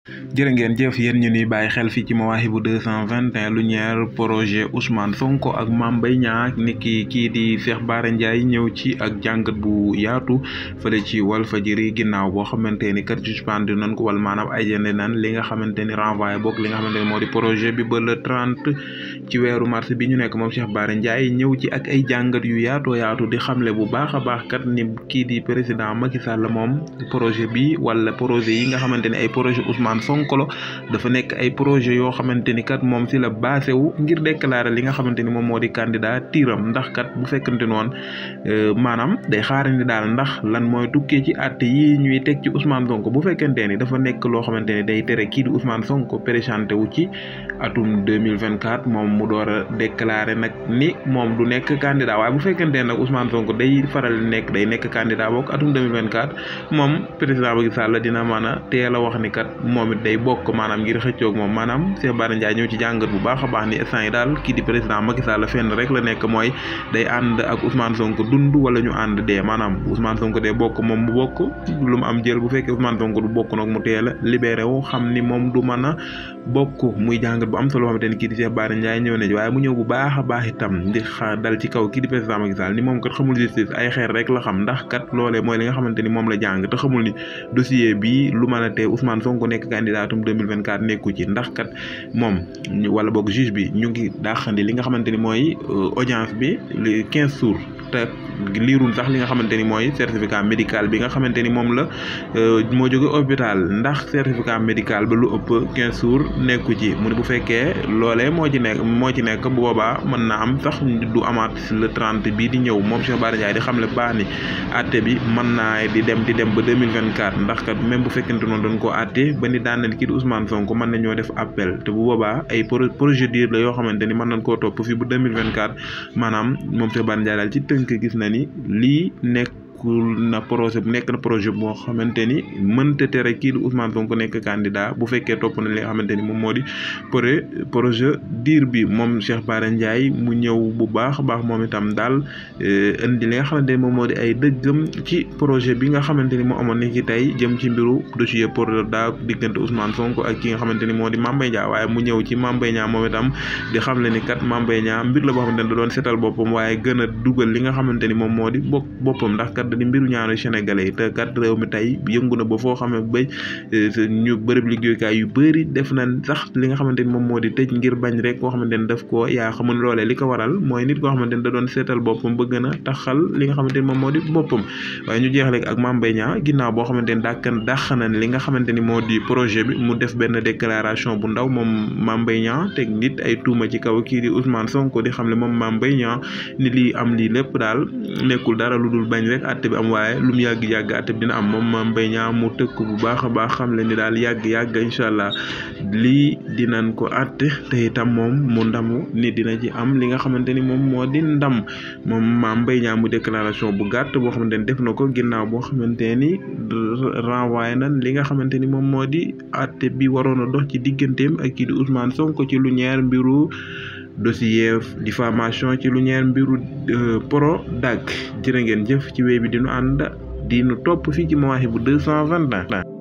jërë ngeen jëf yéen ñu ni bàyyi xel fii ci Mawahibou 221 lu ñeer projet Ousmane Sonko ak Mame Mbaye Niang niki kii di Cheikh Bara Ndiaye ñëw ci ak jàngat bu yaatu fële ci Walfadjri ginnaaw boo xamante ni kat suspendu nañ ko wala maanaam ay jënd nan li nga xamante ni renvoyé boog li nga xamante ni moo di projet bi ba le 30 ci weeru mars bi ñu nekk moom Cheikh Bara Ndiaye ñëw ci ak ay jàngat yu yaatu di xamle bu baax a baax kat ni kii di président Macky Sall moom projet bi wala projet yi nga xamante ni ay projet Ousmane Sonko dafa nekk ay projet yoo xamante ni kat moom si la basé wu ngir déclarer li nga xamante ni moom moo di candidat tiiram ndax kat bu fekkante noonu maanaam day xaarandi daal ndax lan mooy tukkee ci àtte yi ñuy teg ci Ousmane Sonko bu fekkente ni dafa nekk loo xamante ni day tere kii di Ousmane Sonko présenté wu ci atum 2024 moom mu door a déclarer nag ni moom du nekk candidat waaye bu fekkente ne nag Ousmane Sonko day faral day nekk candidat boog atum 2024 moom président Macky Sall dina mën a teel a wax ni kat moom it day bokk maanaam ngir xëccoog moom maanaam Cheikh Bara Ndiaye ñëw ci jàngat bu baax a baax ni instant yi daal kii di président Macky Sall fenn rek la nekk mooy day ànd ak Ousmane Sonko dund wala ñu ànd dee maanaam Ousmane Sonko dee bokk moom mu bokk lu mu am jël bu fekkee Ousmane Sonko du bokk nag mu teel a libéré wu xam ni moom du mën a bokk muy jàngat bu am solo xamante ni kii di Cheikh Bara Ndiaye ñëw na ci waaye mu ñëw bu baax a baax itam di dal ci kaw kii di président Macky Sall ni moom kat xamul justice ay xeer rek la xam ndax kat loolee mooy li nga xamante ni moom la jàng te xamul ni dossier bi lu mën a tee Ousmane Sonko nekk candidatum 2024 nekku ci ndax kat moom wala boog juge bi ñu ngi dàqandi li nga xamante ni mooy audience bi li 15 jours te liirul sax li nga xamante ni mooy certificat médical bi nga xamante ni moom la moo jóge hôpital ndax certificat médical ba lu ëpp 15 jours nekku ci mu ne bu fekkee loolee moo ci nekk bu boobaa mën na am sax du amaat le 30 bii di ñëw moom Cheikh Bara Ndiaye di xam le baax ni atte bi mën naa di dem ba 2024 ndax kat même bu fekkente noonu doon koo atte ba ni daan nañ kii di Ousmane Sonko mën nañoo def appel te bu boobaa ay procédure la yoo xamante ni mën nañ koo topp fii bu 2024 maanaam moom Cheikh Bara Ndiaye daal ci tënk gis na ni lii nekk na projet boo xamante ni mënta tere kii di Ousmane Sonko nekk candidat bu fekkee topp na li nga xamante ni moom moo di projet diir bi moom Cheikh Bara Ndiaye mu ñëw bu baax a baax moom itam daal indi li nga xamante ni moom moo di ay dëggam ci projet bi nga xamante ni moo amoon ni ki tey jëm ci mbiru dossier Prodac diggante Ousmane Sonko ak ki nga xamante ni moo di Mame Mbaye Niang waaye mu ñëw ci Mame Mbaye Niang moom itam di xam le ni kat Mame Mbaye Niang mbir la boo xamante ni da doon seetal boppam waaye gën a dugal li nga xamante ni moom moo di boppam ndax kat di mbiru ñaanu sénégalais yi te kat réew mi tey yëngu na ba foo xam ne ba ñu bërëb liggéeyukaay yu bëri def nañ sax li nga xamante ni moom moo di tëj ngir bañ rek koo xamante ni daf ko yaa xamul loolee li ko waral mooy nit koo xamante ni da doon seetal boppam ba gën a taxal li nga xamante ni moom moo di boppam waaye ñu jeexle ak Mame Mbaye Niang ginnaaw boo xamante ni dàq nañ li nga xamante ni moo di projet bi mu def benn déclaration bu ndaw moom Mame Mbaye Niang teg nit ay tuuma ci kaw kii di Ousmane Sonko di xam le moom Mame Mbaye Niang ni lii am lii lépp daal nekkul dara lu dul bañ rek àtte bi am waaye lu mu yàgg àtte bi dina am moom Mame Mbaye Niang mu tëkk bu baax a baax xam le ni daal yàgg incha allah lii dinañ ko àtte te itam moom mu ndamu ni dina ci am li nga xamante ni moom moo di ndam moom Mame Mbaye Niang mu déclaration bu gàtt boo xamante ni def na ko ginnaaw boo xamante ni renvoyé nañ li nga xamante ni moom moo di àtte bi waroon a dox ci digganteem ak kii di Ousmane Sonko ci lu ñeer mbiru dossier diffamation ci lu ñeer mbiru Prodac jërë ngeen jëf ci wéy bi dinu ànd di nu topp fii ci Mawahibou 221